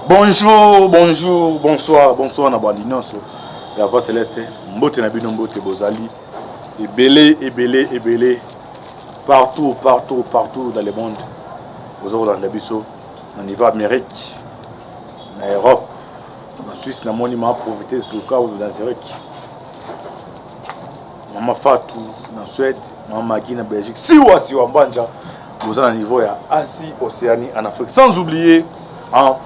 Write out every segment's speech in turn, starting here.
Bonjour, bonjour, bonsoir, bonsoir na bandinoso. La voix céleste, mbote na bino mbote bozali. Ebele. Partout dans le monde. Vous avez dans l'abisso, au niveau Amérique, en Europe, en Suisse, na monument profiter du cas où dans Zurich. Maman Fatou, en Suède, Maman Magui, en Belgique. Siwa Mbanja, vous avez un niveau à Asie, Océanie, en Afrique. Sans oublier en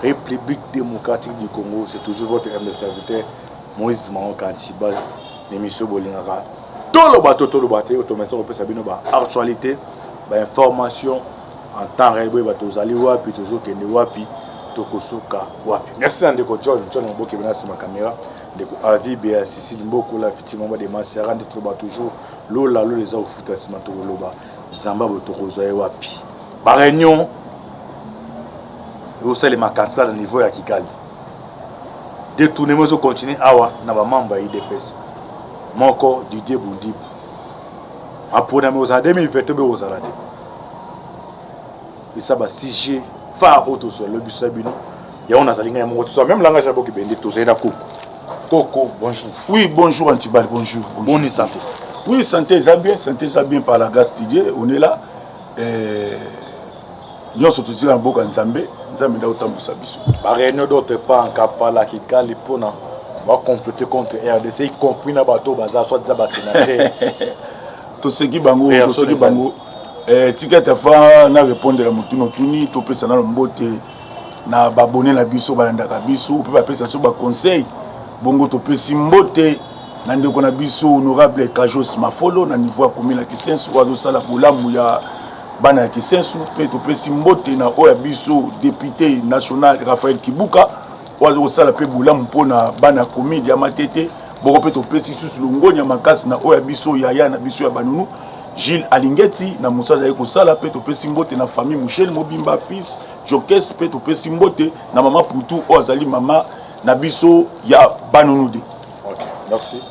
République démocratique du Congo, c'est toujours votre aime de serviteur, Moïse Maman Kantiba, l'émission Bolingara. Tout le bateau, automation, on peut savoir actualité, information en temps réel, batozali wapi, tozokende wapi, tokosuka wapi. Merci Ndeko John Mboke bena sur ma caméra, Ndeko Avi Bea Cécile Mboko la effectivement de Massera de troba toujours lola les au foot asima to loba Zamba botokozoe wapi. Ba réunion au sel ma candidat au niveau ya Kigali. Détournement au continuer awa na ba membre IDPS. Moko Didier Boundib. Après nous en 2022 aux arrêtés. Et ça va 6G phare auto sur le bus sabino. Ya on a salinga mo to même langage abo ki bende to zeda Coco bonjour. Oui, bonjour Antibal, bonjour. Bonne santé. Oui, santé ça bien par la grâce de Dieu, on est là. Nous sommes tous en boka Nzambe da otambusa biso. Ba réunion d'autres pas en Kapala qui Kigali pona va compléter contre RDC y compris na bateau baza soit za ba sénateur. To seki bango, ticket fa na répondre la mutuno tuni to pesa na mbote na babone na biso balandaka biso pe ba pesa so ba conseil bongo to pesi mbote na ndeko na biso honorable Kajos Mafolo na niveau ya commune ya Kisensu wazo sala bolamu ya bana ya Kisensu pe to pesi mbote na oya biso député national Raphaël Kibuka wazo sala pe bolamu pona bana commune ya Matete boko pe to pesi susu longonya makasi na oya biso yaya na biso ya banunu Gilles Alingeti na musala yeko sala pe to pesi mbote na famille Michel Mobimba fils Jokes pe to pesi mbote na mama Poutou ozali mama na biso ya banonude. OK, merci.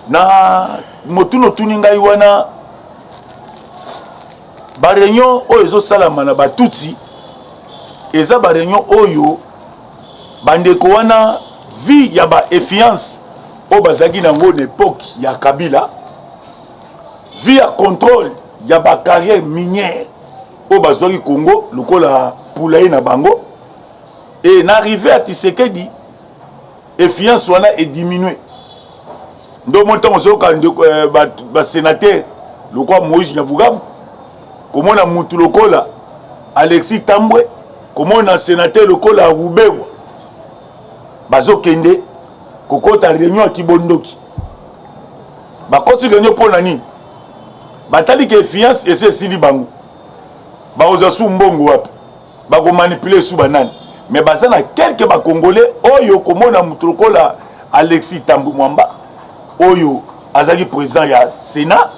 Na motuno tuninga wana ba réunion oyo ezo salama na batuti eza ba réunion oyo bandeko wana vie ya ba effiance o bazaki nango na époque ya Kabila via contrôle ya ba carrière minière au bazwaki Congo lokola poulaye na bango et n'arrivé à Tshisekedi effiance wana est diminué ndo monta mosoka ba sénateur lokola Moïse Nyabugam komona mutu lokola Alexis Tambwe komona sénateur lokola Rubewa bazokende kokota réunion ya Kibondoki bakoti réunion pona nini batali ke fiance ese sili bango baoza su mbongo wapi bako manipuler su banani mais bazana quelques ba congolais oyo komona mutrokola Alexis Tambu Mwamba oyo azaki président ya Sénat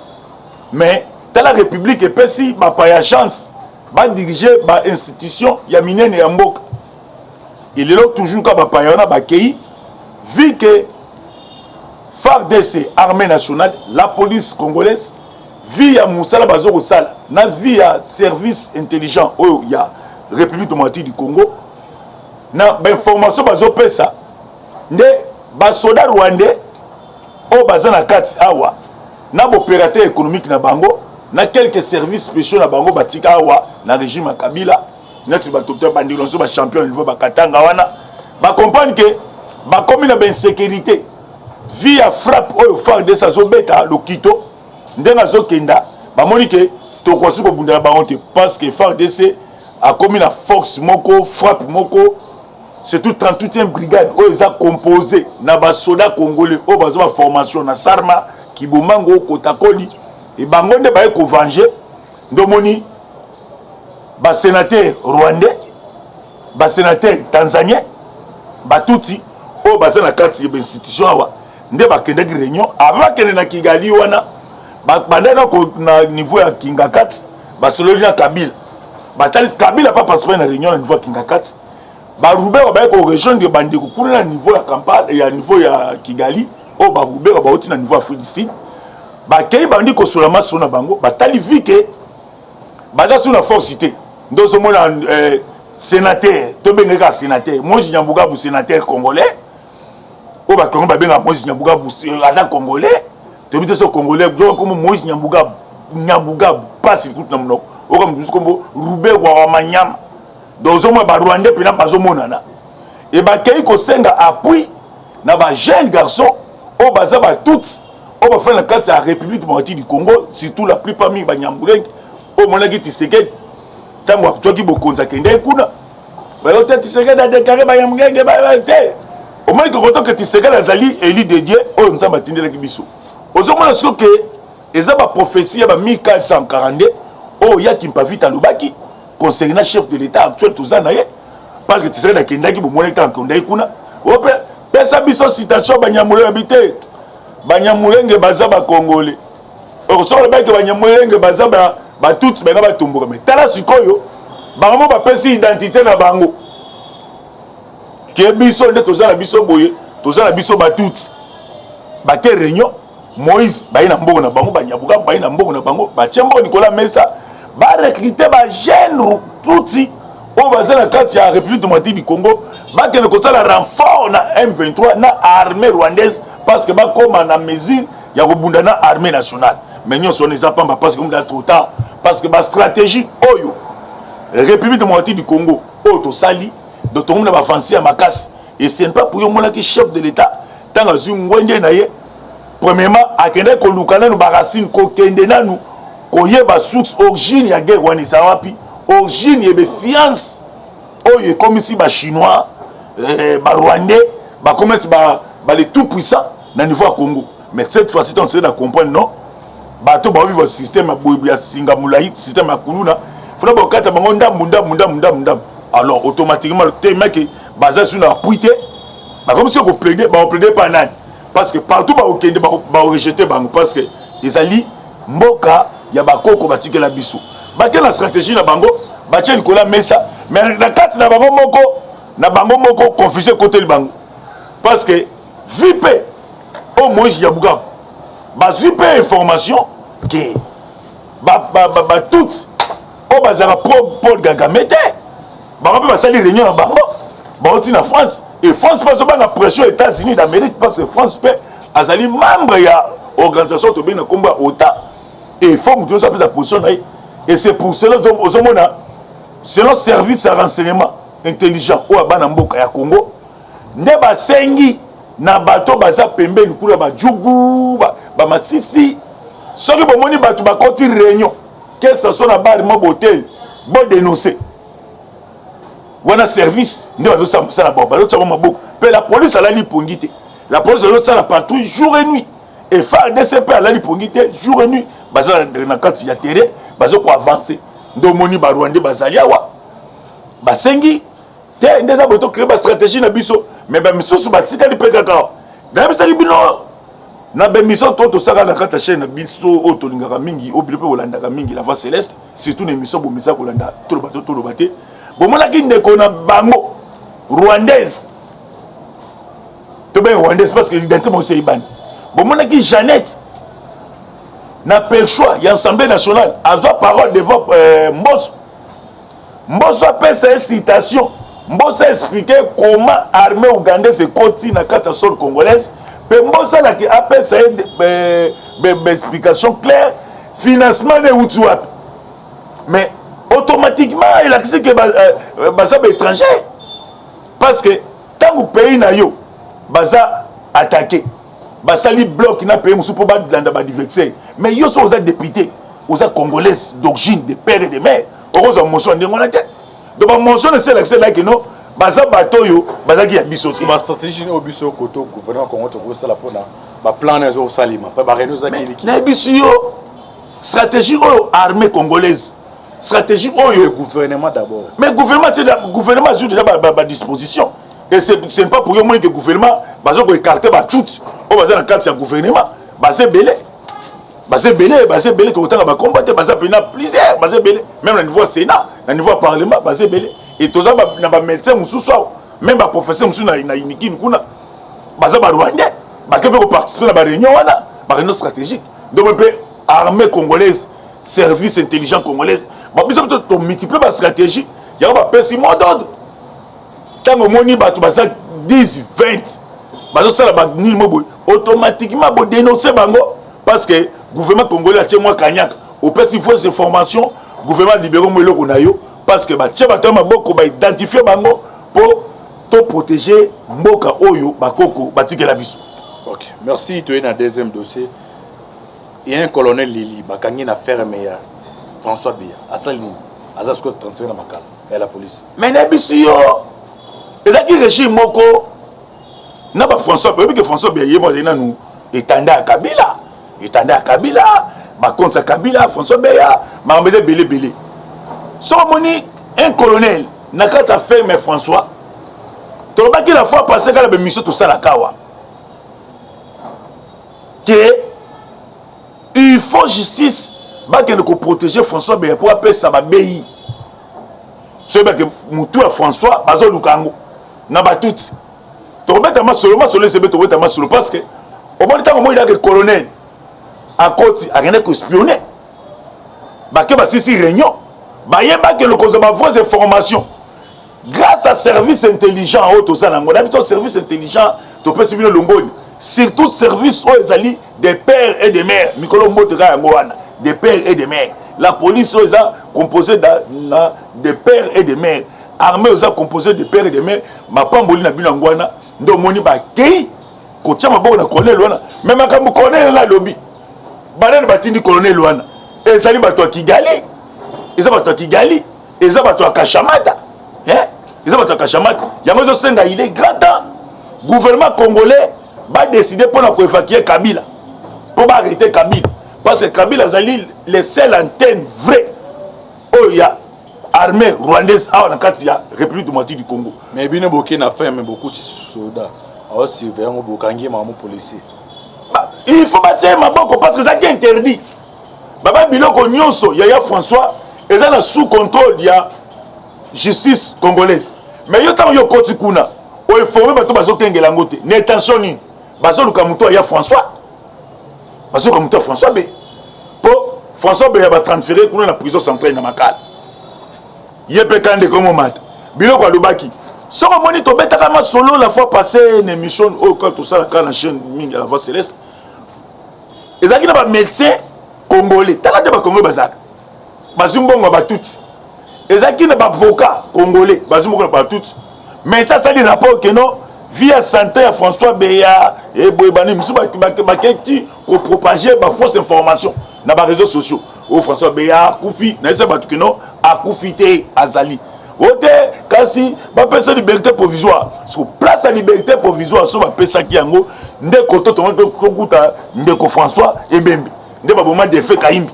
mais tala république epesi ba pa ya chance ba diriger ba institution ya minene ya mboka il est toujours ka ba pa ya na ba kei vu que FARDC armée nationale la police congolaise via Moussala Bazoko Sala, na via service intelligent au ya République démocratique du Congo, na information bazo pesa, ne ba soda rwandais au bazana kati awa, na opérateur économique na bango, na quelques services spéciaux na bango batika awa na régime à Kabila, na tu ba docteur bandilonso ba champion niveau ba katanga wana, ba comprendre que ba comme na insécurité via frappe au phare de sa zobeta le Kito. Ndenga zokenda bamoni ke to kwasu ko bundala baonte parce que FARDC a commis la force moko frappe moko c'est tout 38e brigade o eza composé na ba soda congolais o bazo ba formation na Sarma Kibomango Kotakoli et bango nde ba ko venger ndomoni ba sénateur rwandais ba sénateur tanzanien ba tuti o baza na kati ya institution awa nde ba kenda di réunion avant que na Kigali wana bandana na niveau ya Kingakat basololi na Kabila batali Kabila pas participer na réunion na niveau ya Kingakat ba Rubero ba ko rejoindre bandeko kuna na niveau ya Kampala ya niveau ya Kigali o ba Rubero ba oti na niveau Afrique du Sud ba kei bandi ko solama sona bango batali vike baza suna force cité ndozo mona sénateur to bengeka sénateur Moïse Nyambuga bu sénateur congolais o ba kongo ba benga Moïse Nyambuga bu ata congolais to bité so congolais donc comme Moïse Nyambuga passe tout na mnoko o comme biso kombo Roubé wa Manyama donc zo mo ba Rwandais pena bazo monana et ba kei ko senga appui na ba jeune garçon o baza ba toutes o ba faire la carte à la République démocratique du Congo surtout la plupart mi ba Nyamulenge o monaki Tshisekedi tango toi qui bokonza kende kuna ba yo tete Tshisekedi a déclaré ba Nyamulenge ba te au moins que que Tshisekedi azali élu de Dieu o nzamba tindela ki biso ozo mona siko que eza ba prophétie ya ba 1442 o ya Kimpavita Lubaki concernant chef de l'état actuel tozana ye parce que Tshisekedi akendaki bo monaki kondai kuna o pesa biso citation ba Nyamulenge habité Banyamulenge baza ba Congolais. Osola ba ke Banyamulenge baza ba toutes benga ba tumbuka mais tala sikoyo bango ba pesi identité na bango. Ke biso nde tozala biso boye, tozala biso ba toutes. Ba ke réunion Moïse ba ina mboko na bango Banyabuka ba ina mboko na bango ba tchembo Nicolas Mesa ba recruter ba jeune tuti o baza na carte ya République démocratique du Congo ba ke ko sala renfort na M23 na armée rwandaise parce que ba comme na mesure ya kobunda na armée nationale mais nous on les apamba parce que on trop tard parce que ba stratégie oyo République démocratique du Congo auto sali donc on a avancé à Makasi et c'est pas pour yo mona ki chef de l'état tant azu ngwende na ye premièrement akende ko lukana no barasine ko kende nanu ko yeba source origine ya guerre wani sawapi origine yebe fiance oyo comme si ba chinois ba rwandais ba commerce ba les tout puissants na niveau à Congo mais cette fois-ci on sait de comprendre non bato ba vivre système ya boyebu ya singamulaï système ya kuluna fona ba kata bango ndam alors automatiquement le thème que basé sur la puité ba comme si on plaider pas nan parce que partout ba okende ba rejeter bango parce que les alliés mboka ya bakoko batike la biso ba ke la stratégie na bango ba tient Nicolas Mesa mais na kati na bango moko confuser côté le bango parce que VIP au Moïse Nyambuga ba VIP information que ba toutes au bazara Paul Gagamete ba ba sali réunion na bango ba oti na France et France pas ba na pression États-Unis d'Amérique parce que France peut azali membre ya organisation to bina komba OTA et il faut que nous appelle la position et c'est pour cela selon service de renseignement intelligent ou abana mboka ya Congo nde ba sengi na bato baza pembeni kula ba jugu ba masisi soki bomoni bato ba koti réunion que ce soit na bar mo hotel bo dénoncer wana service nde bazo sa na boba bazo maboko pe la police ala li pongite la police bazo sa la patrouille jour et nuit et FARDC ala li pongite jour et nuit baza na kati ya terrain bazo ko avancer ndo moni ba Rwanda bazali awa basengi te ndeza boto créer ba stratégie na biso mais ba misosu batikali pe kaka na bisali bino na ba mission to saka na kata chaîne na biso o to lingaka mingi o bilepe olandaka mingi la voix céleste surtout na mission bo misa ko landa to lo baté bo mona ki ndeko na bango rwandaise to ben rwandaise parce que identité mo c'est ibani bo mona ki Jeannette na perchoir ya Assemblée nationale azwa parole devant Mbosso appelle sa citation Mbosso a expliqué comment l'armée ougandaise est continue dans la sol congolaise. Puis Mbosso appelle sa explication claire, financement de Woutouap. Mais automatiquement, il a dit que c'est étranger. Parce que tant que le pays n'a pas attaqué, il bloc n'a pas pour pas diverser. Mais ils sont députés, aux congolaises d'origine, de père et de mère. Heureusement, motion de mon tête. Donc, la motion de c'est là que non, baza batoyo, baza qui a biso. Ma stratégie au biso koto gouvernement Congo to sala pona, ba plan na zo salima, pas ba reno za ki. Na biso yo stratégie armée congolaise. Stratégie le gouvernement d'abord. Mais gouvernement a déjà ba disposition. Et ce n'est pas pour eux que le gouvernement baza ko écarter ba toutes. On baza dans cadre du gouvernement, baza belé. Basé belé que autant va combattre basé pena plusieurs basé belé même au niveau Sénat au niveau parlement basé belé et tout ça na ba médecin mususu même ba professeur mususu na iniki kuna basé ba Rwanda ba ke ko participer na ba réunion wana ba réunion stratégique donc pe armée congolaise service intelligent congolaise ba biso to multiplier ba stratégie yango bapesi mot d'ordre ntango omoni bato baza 10 20 bazosala banini mo boye automatiquement bodénonce bango parce que gouvernement congolais atie mwa kanyaka opesi fausse information gouvernement libéré mo eloko na yo parce que batie bato ya maboko baidentifie bango mpo to protéger mboka oyo bakoko batikela biso. Ok, merci. Tu es dans le deuxième dossier. Il y a un colonel Lili, bakangi na ferme ya François Biya. Asalini, azasko transféré na makala et la police. Mais na biso yo ezaki régime moko na ba François Biya, que François Biya yemo na nous étendait à Kabila. Étendait à Kabila, ba contre Kabila, François Biya, ma mbede belé. So moni un colonel na kata ferme François. Tolobaki la fois passée quand la mission tout ça la kawa. Que il faut justice ba que nous protéger François Biya pour appeler ça ba béi. C'est bien que mutu à François bazo lukango na ba tout. Tolobeta ma solo c'est bien tolobeta ma solo parce que au bon temps moi il a que colonel à côté a rien que espionner. Ba que ba sisi réunion ba yeba que le cause ba fausse information. Grâce à service intelligent au service intelligent tu peux suivre le longoni surtout service aux alliés des pères et des mères des pères et des mères la police est composée de pères et des mères armée est composée de pères et des mères ma pamboli na bilangwana ndo moni ba kei ko tchama bo na colonel wana même quand colonel la lobby banane batindi colonel wana ezali bato Kigali ezaba Kigali ezaba bato Kashamata. Ils ont il est grand temps. Le gouvernement congolais va décider pour évacuer Kabila. Pour arrêter Kabila. Parce que Kabila est les seules antennes vraies. Oh, il y a armée rwandaise à la République démocratique du Congo. Mais bien Burkina fait beaucoup de soldats. Alors si vous avez Bukangi maman policier. Il faut bâtir ma banque parce que ça est interdit. Baba Biloko Nyonso, Yaya François, ils sont sous contrôle de la justice congolaise. Mais yo tant yo koti kuna, o informer bato bazo kengela ngote. N'attention ni. Bazo lukamuto ya François. Bazo lukamuto François B. Po François B va transférer kuna na prison centrale na Makala. Yepe kande comme mat. Biloko alobaki. Soko moni to betaka ma solo la fois passée une émission au quand tout ça la na chaîne mingi la voix céleste. Ezaki na ba médecin congolais. Tala de ba congolais bazaka. Bazumbongo ba tout. Ezaki na ba avocat congolais, bazumbongo ba tout. Mais ça c'est le rapport que non via santé à François Biya et Boybani musu ba keti ko propager ba fausse information na ba réseaux sociaux. O François Biya kufi na esa ba tout que non akufité azali. Ote kasi ba pesa liberté provisoire. Sur place à liberté provisoire so ba pesa ki yango ndeko to kuta ndeko François et Bembe. Nde ba moment de fait kaimbi.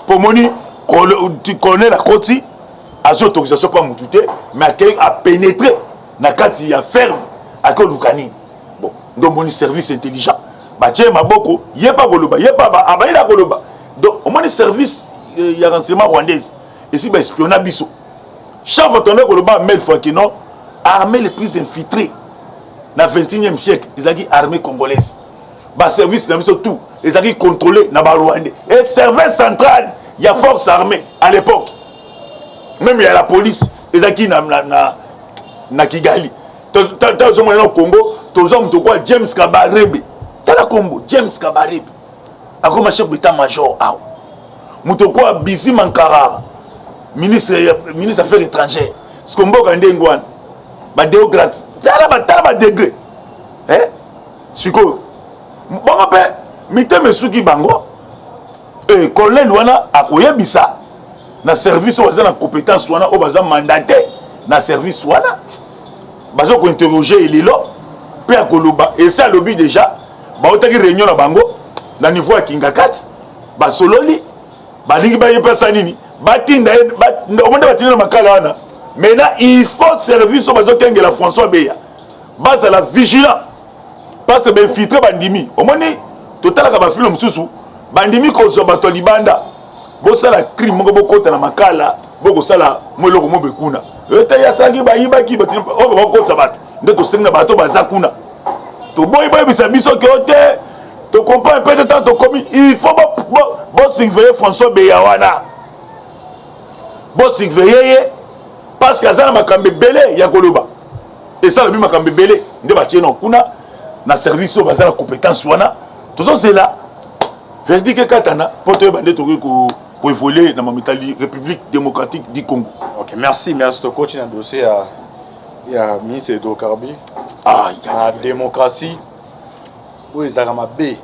Pour moni tu connais la koti à cette autorisation pas moutouté mais à pénétrer na kati ya ferme à Kolukani. Bon, donc mon service intelligent. Bah tiens ma boko, yeba goloba, yeba ba abaïda goloba. Donc au moins service il y a renseignement rwandais. Et si bah espionnage biso. Chaque fois tonner goloba mais fois que non armée les plus infiltrées. Na 21e siècle, ils ont dit armée congolaise. Bah service na biso tout, ils ont dit contrôlé na ba rwandais. Et service central, il y a force armée à l'époque. Même il y a la police, ils ont dit na Kigali. Dans le Congo, tous hommes de quoi James Kabarebe. Dans le Congo, James Kabarebe. A comme chef d'état-major. Moutokwa Bizi Mankara, ministre des Affaires étrangères. Ce qu'on voit quand on a des degrés. T'as degré. Hein? C'est quoi? Bon, après, mité Mesuki Bango. Et colonel Wana a koye bisa. Na service ou na compétence Wana ou baza mandaté. Na service Wana. Bazo ko interroger Elilo pe akoloba et ça lobby déjà ba otaki réunion na bango na niveau ya Kingakat ba sololi ba lingi ba yepesa nini batinda omonde batinda makala wana maintenant il faut service au bazo kengela François Biya base la vigilant parce que ben filtre bandimi omoni totalaka ba film mususu bandimi ko zo bato libanda bo sala crime moko bokota na makala boko sala moloko mobekuna ete ya sangi ba yibaki batina o ba ko sabat nde to senga bato baza kuna to boy bisa biso ke ote to comprend peut-être to commis il faut bo surveiller François Biya wana bo surveiller parce que azana makambe belé ya koloba et ça le makambe belé nde ba tiena kuna na service au bazana compétence wana tout c'est là verdict katana poto bande to ko évoluer dans la République démocratique du Congo. OK, merci de continuer le dossier il y a ministre de Carbi. La démocratie où ils ont mabé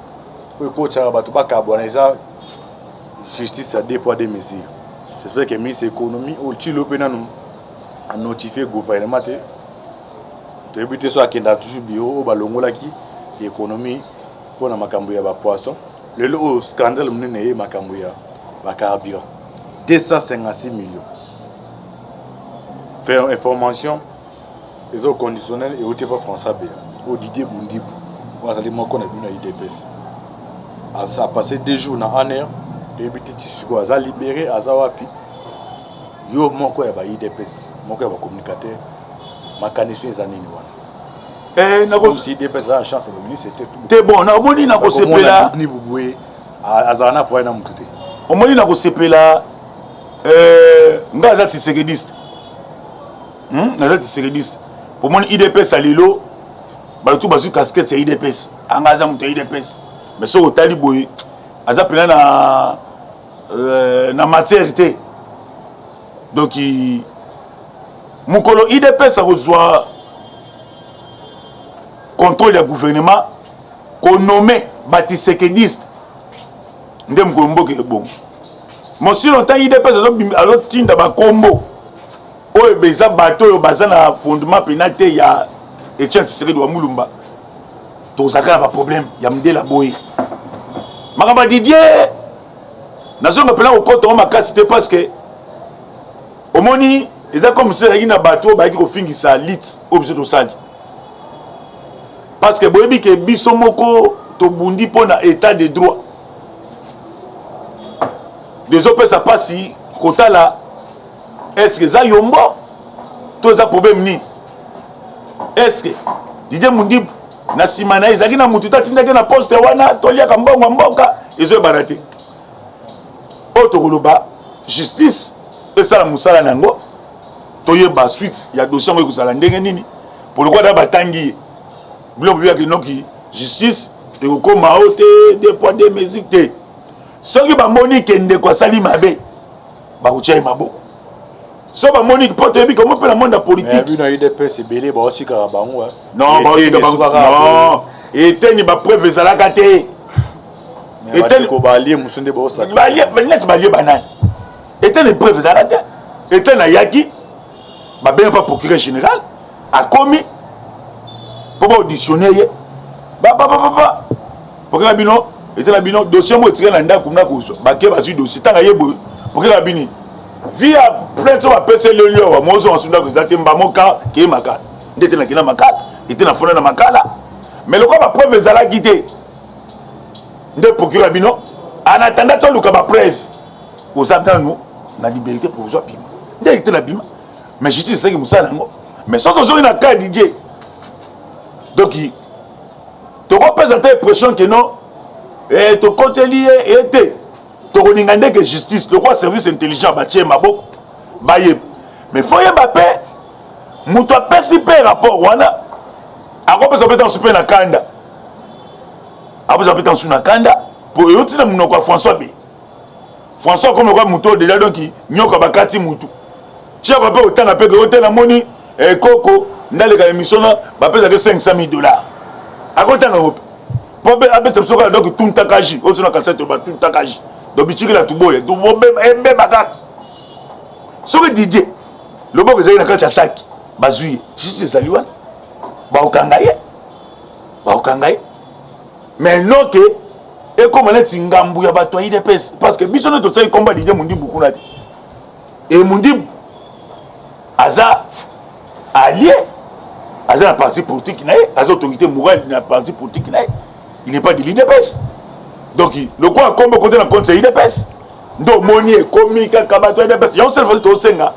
où coach a battu pas carboniser justice à deux poids deux mesures. J'espère que ministre de l'économie ou Chilo Penanu a notifié le gouvernement de débuter sur qui toujours bio au balongola qui l'économie pour la makambuya ba poisson. Le scandale mnene makambuya ba carburant 256 millions. Faire information les eaux conditionnelles et au type français au Didier Bundibou on a dit moi qu'on a vu na IDPS ça a passé 2 jours dans un heure débuté tissu quoi ça libéré à Zawapi yo moko ya ba IDPS moko ya ba communicateur mécanicien za nini wana na comme si IDPS a chance de venir c'était tout t'es bon na omoni na ko sepela ni bubwe azana pour na mututé omoni na ko sepela ngaza tisekediste ngaza tisekediste pour mon IDPS à Lilo tout basu casquette c'est IDPS angaza muto IDPS mais so otali boy aza pena na maternité donc mukolo IDPS a reçoit contrôle du gouvernement qu'on nommé batisekediste nde mukolo mboke bon mo si longtemps IDPS a tinda ba combo oyo beza bato oyo baza na fondement pénalité ya Etienne Tshisekedi wa Mulumba tozaka ba problème ya mdela boy makamba Didier nazonga pena au koto makasi te parce que omoni eza comme si il na bato ba ki ko fingisa lit objet to sali parce que boyebi ke biso moko to bundi pona état de droit des opes ça passe kotala est-ce que ça yombo tout ça problème ni est-ce que Didier Mundi na simana ezaki na mutu tatindaki na poste wana toliaka mbongo mboka ezo barate auto koloba justice esala musala nango toyeba suite ya dossier ngo ekozala ndenge nini pour le quoi da batangi biloko bia kinoki justice ekokoma ote deux poids deux mesures te soki bamoni kende kwa sali mabe bakutia maboko so ba monique pote bi comment peut la monde politique mais na IDPS belé ba otika bango non ba otika bango non était ni ba preuve ezalaka te était ko ba lié musunde ba osaka ba lié net ba lié banane était ni preuve ezalaka te était na yaki ba bien pas procureur général a commis pour auditionner ye ba procureur bino était na bino dossier mo tiré na ndako na ko ba ke ba su dossier tanga yebo procureur bini via plainte sur la PC le lieu moi on souda que zaki mbamoka qui est makala ndete na kina makala était na fona na makala mais le quoi ma preuve ezala quitté nde procureur bino en attendant to luka ba preuve aux habitants nous na liberté provisoire bima nde était na bima mais justice c'est que musala ngo mais sans que na cas DJ donc tu représenter pression que non et to côté lié était tokoningande que justice le roi service intelligent batie maboko baye mais faut yeba pe muto apesi pe rapport wana akopesa peta super na kanda apesa peta sur na kanda pour yoti na munoko François B François comme quoi muto déjà donc nyoka bakati mutu tia ko pe otanga pe ko tena moni koko ndale ka émission na ba pesa que $500,000 akotanga ko po be abeta soka donc tout takaji osuna cassette ba tout takaji donc bitiki la tuboye to be baka soki Didier le boko ezali na kati ya saki bazui juste ezali wana baokanga ye mais non ke ekoma neti ngambu ya bato ya IDPS parce que biso nde tosali komba Didier Mundibu kuna te et Mundibu aza allié aza na parti politique na ye aza autorité morale na parti politique na ye il n'est pas de l'IDPS donc le quoi kombo côté na compte c'est IDPS ndo moni e komi kaka bato IDPS ya seul fois to senga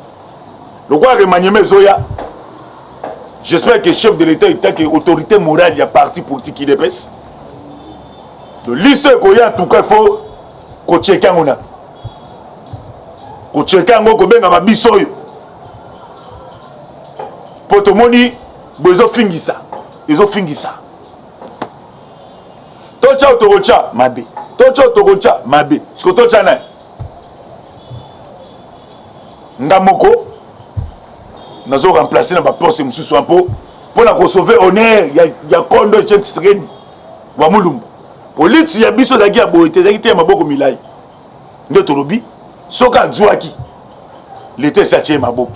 le quoi remaniement zoya j'espère que le chef de l'État est que autorité morale ya parti politique IDPS de liste ko ya en tout cas il faut ko checker ngona ko checker ngo ko benga mabiso yo potomoni bozo fingisa ils ont fingisa tocha otorocha mabe tocha otorocha mabe siko tocha na ngamoko nazo remplacer na ba poste mususu un peu pour la sauver honneur ya kondo Tshisekedi wa mulumbu politi ya biso zaki ya boite zaki te maboko milai nde tolobi soka zuaki l'été satie maboko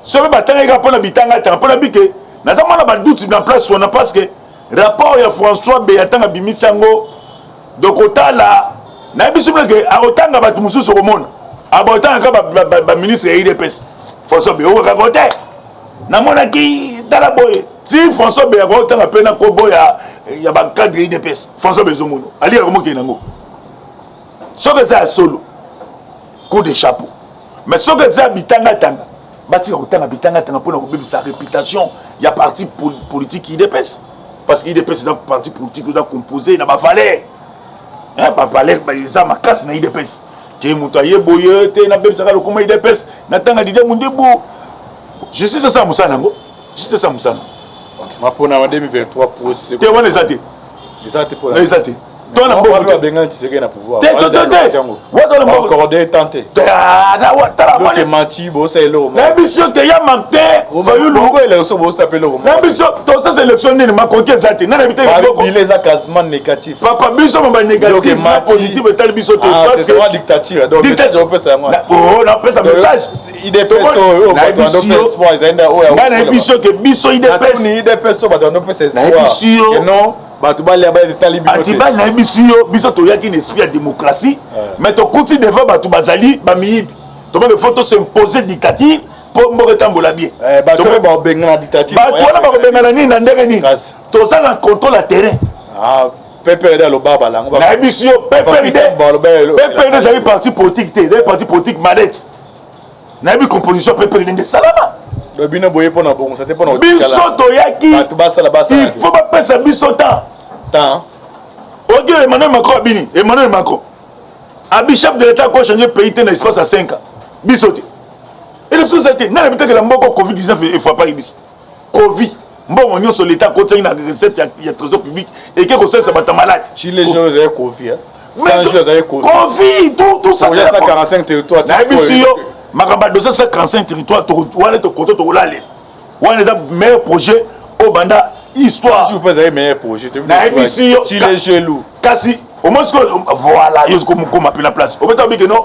sobe batanga ka pona bitanga ta pona bike naza mona ba doute na place on a parce que rapport ya François Beyatanga bimisango dokotala na biso que a otanga batu mususu komona abotanga ka ba ministre ya IDPS François Beyo ka côté na mona ki dala boye si François Beyo ka otanga pena ko boya ya ba cadre IDPS François Bezomono ali ya komoke nango soke za solo coup de chapeau mais soke za bitanga tanga bati ka bitanga tanga pona ko bebisa réputation ya parti politique IDPS parce que IDPS c'est un parti politique qui est composé na ba valeur hein ba valeur ba za makasi na IDPS ke muto ayeboye te na bebisa ka lokoma IDPS na tanga dide mundebu justice ça musana ngo justice ça musana ma pona en 2023 procès te wana ezate pour ezate toi na pouvoir encore des tenté na watala donc menti bo ça elo na biso que ya martin fayulu ele so bo s'appelle na biso to ça sélection ni ma konke ezate na bité boko il est quasiment négatif papa biso ba négatif na positif etal biso te parce que c'est dictature donc je peux ça moi oh na pesa message IDPS o bato ndo espoir zaenda o ya na biso que biso IDPS ni IDPS o bato ndo pesa espoir non bato bali ya ba etali biso atibali na biso to yaki une esprit de démocratie mais to kuti devant bato bazali ba miyibi to ba faut s'imposer dictature pour mboka tambola bien bato ba benga na dictature bato wana ba benga na nini na ndenge nini to ça na contrôle la terrain PPRD lo baba lango na biso PPRD zali parti politique te des parti politique manette na bi composition PPRD de salama le bino boye pona bongo ça te pona biso to yaki bato basala il faut pas pesa biso temps ok Emmanuel Macron abi chef de l'état ko changer pays te na espace à 5 ans biso te élection c'était na lebite que la mboko Covid-19 il faut pas biso Covid mbongo nyonso l'état ko tsengi na recette ya trésor public et que ko sensa bata malade Chile gens ont Covid sans gens ont Covid tout ça c'est 145 territoires na biso yo makamba 245 territoires wana to koto to lale wana da meilleur projet au banda histoire je peux avoir meilleur projet na biso yo Chile gelou kasi au moins voilà yo comme appeler la place au beto bi que non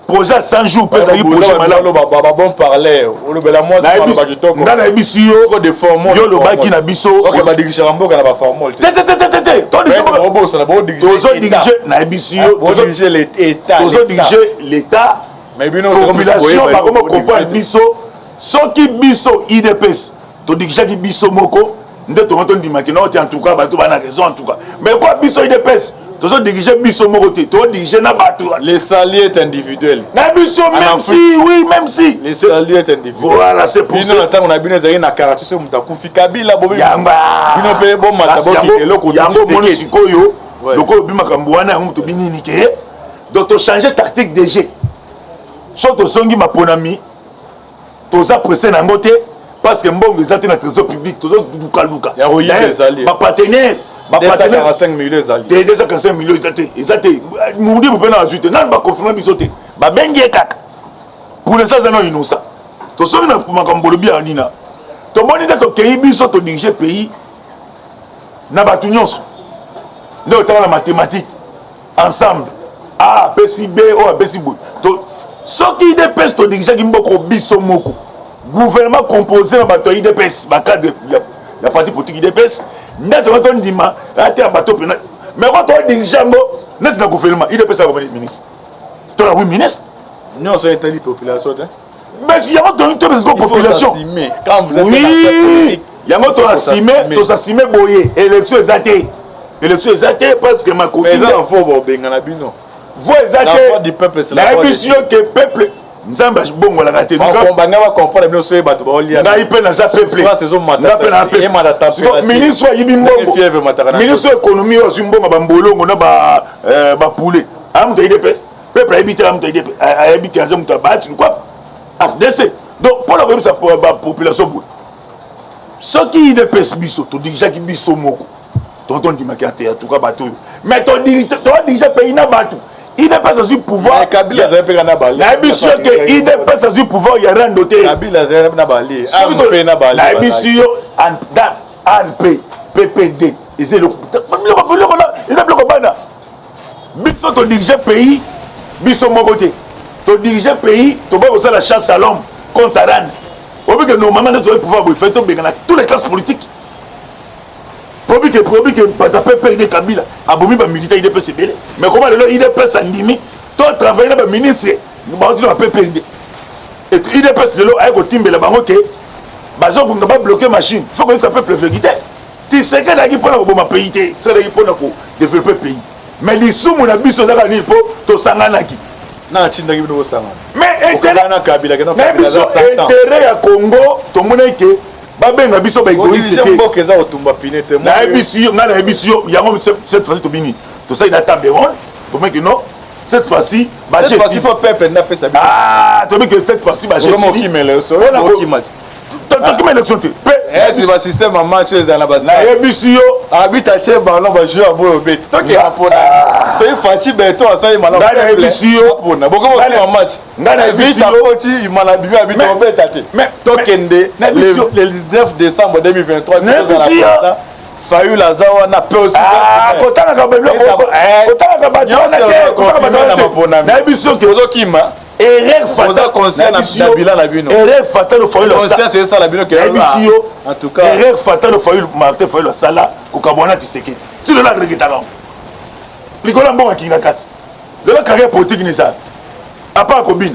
projet 100 jours peut aller projet malalo baba bon parler o le bela moi c'est pas du tout na biso yo de formol yo lo baki na biso OK ba diriger mboka na ba formol te to diriger na biso yo to diriger l'état to diriger l'état mais bino population ba comme comprendre biso soki biso IDPS to diriger ki biso moko nde to nto ndima ki non en tout cas ba to ba na raison en tout cas mais quoi biso IDPS to diriger biso moko te to diriger na bato les salariés est individuel na biso même si les salariés est individuel voilà c'est pour ça bino ntango na bino ezali na caractère mutakufi kabila bobi yamba bino pe bon mataboki eloko yango moni sikoyo lokolo bimakambo wana yango to binini ke donc to changer tactique de jeu so to songi maponami toza pressé nango te parce que mbongo ezate na trésor public tozo luka ya royi ezali ba partenaire 245 millions ezali 245 millions ezate mundi bopena azute nan ba confirmer bisote ba bengi kaka pour l'instant ça non innocent to songi na makambo lobi ya nina to boni de to kei biso to diriger pays na batu nyonso nde otala na mathématique ensemble A pesi B o pesi B to soki IDPS to diriger ki mboko biso moko gouvernement composé na bato IDPS ba cadre ya parti politique IDPS ndate to ndima ate bato pena mais quand to diriger ngo net na gouvernement IDPS a comme ministre to la oui ministre non c'est une population mais il y a une population quand vous êtes oui il y a notre assimé boyer élection exatée parce que ma copine mais ça faut benga na bino vous exaté la du peuple c'est la mission que peuple nzamba bongo la raté on banga va comprendre bino so bato ba olia na ipe na za peuple na pe na peuple ministre yibi mbongo ministre économie o zimbongo ba mbolongo na ba poulet am to IDPS peuple habite am to IDPS habite azam to ba tu quoi FDC donc pour la sa population Ce qui est de Pesbiso, tu diriges qui biso moko. Tonton Dimaki a tout cas bateau. Mais tu diriges pays na bateau. Il n'est pas sur pouvoir. Kabila a fait un balai. La mission que il n'est pas sur pouvoir, il y a rien d'autre. Kabila a fait un balai. La mission ANP, PPD. Et c'est le. Il a bloqué bana. Biso tu diriges pays, biso mon côté. Tu diriges pays, tu vas aussi la chasse à l'homme contre Saran. Au bout que normalement nous devons pouvoir faire toutes les classes politiques. Pour que pas PPD Kabila, abomi ba militaire il peut se belé. Mais comment il peut s'andimi, toi travailler dans le ministre, nous va dire PPD. Et il peut se belé avec au timbe la bango que bazo ko ngaba bloquer machine. Faut que ça peut préfériter. Tu sais que dagi pona ko ma pays té, c'est dagi pona ko développer pays. Mais les sous mon abiso za ni po to sanganaki. Na chinda gibi no sangana. Mais intérêt na Kabila que non Kabila za intérêt ya Congo, to mona que babenga biso ba égoïste te mboka eza otumba pinete na ebisio ngana ebisio yango cette fois-ci to bini to ça il a table ronde pour moi que non cette fois-ci ba cette fois-ci faut peuple n'a fait ça to me que cette fois-ci ba comment qui mêle so qui match to qui élection te c'est le système en match les na bas na ebisio arbitre che ballon va jouer à boyo bet to ke rapona so il fachi beto ça il mala na ebisio rapona boko en match ngana ebisio poti il mala bibi habito betate mais to kende le 19 décembre 2023 Fayou Lazawa na peu aussi kotana ka beblo kotana ka batona na ebisio ke ozokima erreur fatale conscient na bilan la bino erreur fatale Fayou conscient c'est ça la bino que en tout cas erreur fatale Fayou Martin Fayou sala ko kabona tiseke tu le la regretaka likola mbonga kinga kati le la carrière politique ni ça à part Kobine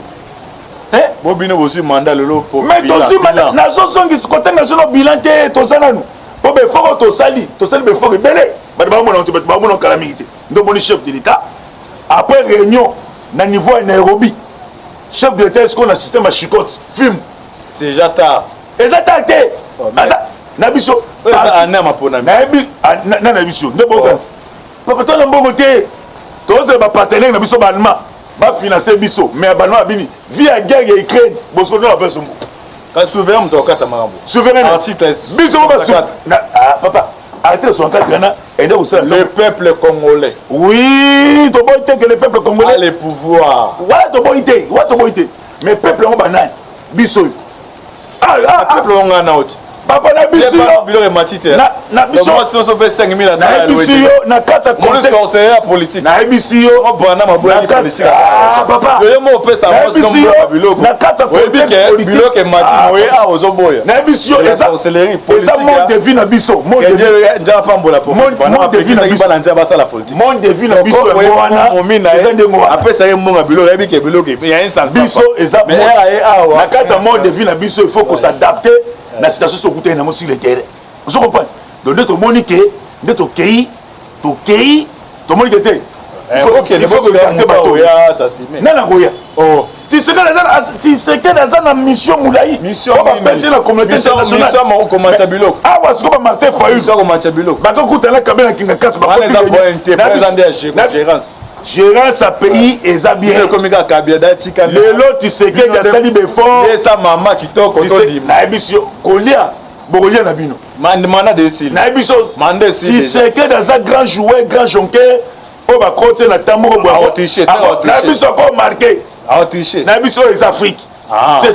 bobino bosi mandat lelo pour mais tosi mandat na so songi côté national bilan te to sana nous po be foko to sali be foko belé ba mona to ba mona calamité ndo boni chef de l'état après réunion na niveau à Nairobi chef de l'état est-ce qu'on a système à chicote film c'est déjà tard exactement na biso ana mapona na biso ndo bokanza papa to na mbongo te to ze ba partenaire na biso ba allemand ba financer biso mais ba no abini via guerre ya Ukraine bosko na ba sombo ka souverain mto kata marambo souverain article biso ba papa arrêtez son cadre là et donc ça le peuple congolais oui to boite que le peuple congolais a le pouvoir voilà to boite mais peuple on banane biso peuple on a out papa na biso bilo e matite na biso moi so fait 5000 à ça na biso na kata contexte conseiller politique na biso on bana maboya politique papa yo mo pesa mo comme bilo na kata contexte politique bilo ke matite moye a ozoboya na biso eza conseiller politique eza mon devis na biso mon devis nja pambola pour mon devis na biso bana nja basa la politique mon devis na biso wana eza ndemo après ça mo bilo yebi ke bilo ke ya instant biso eza na kata mon devis na biso il faut qu'on s'adapter la situation sur le terrain. Vous comprenez? Donc, de Monique, de Tokei, tout le monde était. Il faut que le bateau. Non, oh. Tu sais que dans la mission Moulaï, mission on va passer la communauté internationale. Ah, parce que Martin Fayou, Bako Koutala Kabela Kingakas, gérance à pays et à bien. Le lot, tu sais que la sali befort. Et sa maman qui toque au dit. Na émission, Kolia, Bogolia Nabino. Mana de Sil. Na émission, tu sais que dans un grand joueur, grand jonquet, on va continuer à tambour. Na émission encore marqué. Na émission les Afriques. C'est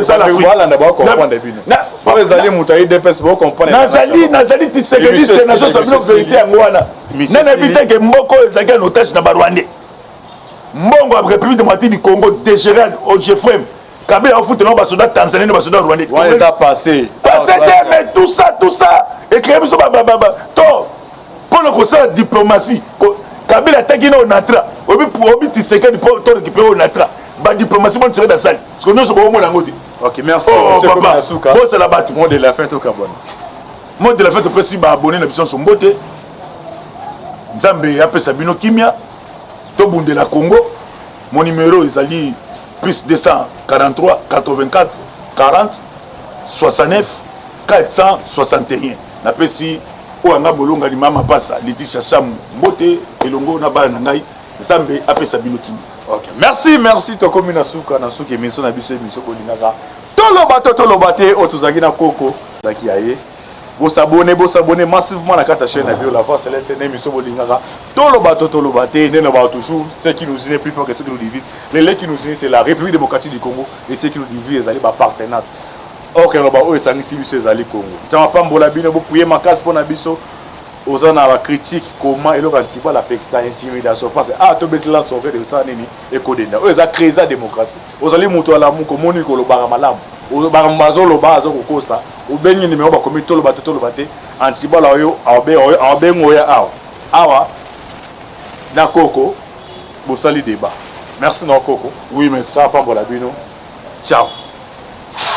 ça l'Afrique. Voilà, d'abord comprendre Bino. Pour les alliés Moutaï DPS, vous comprenez. Nazali, tu sais que c'est la chose la vérité en Rwanda. N'a évité que Mboko est un otage dans Rwanda. Mbongo a République démocratique du Congo, dégéré au GFM. Kabila a foutu nos soldats tanzaniens, nos soldats rwandais. On les a passés. Mais tout ça. Et créer ça, pour le conseil de diplomatie, Kabila a tagué au Natra. Obi tu sais que tu récupérer au Natra. La diplomatie, on serait dans la salle. Parce que nous sommes au monde en côté. Ok, merci. Papa, bon, c'est la batte. Mot de la fin, tout Cabon. Mot de la fin, tu peux si abonner la mission sur Mbote. Nzambe appelle Sabino Kimia. Tobunde la Congo. Mon numéro est ali plus 243 84 40 69 461. N'appelle si Oanga Bolonga ni Mama Passa, Laetitia Sam Mbote, Elongo Nabana Nangai. Nzambe appelle Sabino Kimia. Ok, merci to commune Nasuka émission na biso émission Bolinaka. Tolobate otuzagi na koko. qui aille. Vous s'abonnez massivement à la chaîne à la voix céleste émission bolingaka. Toloba ne va toujours ce qui nous unit plus fort que ce qui nous divise. Les qui nous unissent c'est la République démocratique du Congo et ce qui nous divise c'est la partenance. Ok, on va où ça ngi sibiso ezali Congo. Tama pambola bino bo prier ma casse pour na biso. Ozana la critique comment et le antipa la pexa intimidation parce ah to betla sauver de ça nini et kodenda. Oza créer la démocratie. Ozali muto ala mu ko moni ko lo bara malamu. O bara mbazo lo bazo ko kosa. O benyi numéro ba komi to lo bate antiba la yo abe ngoya awa na koko bo sali débat. Merci na koko. Oui, merci. Ça pambola bino. Ciao.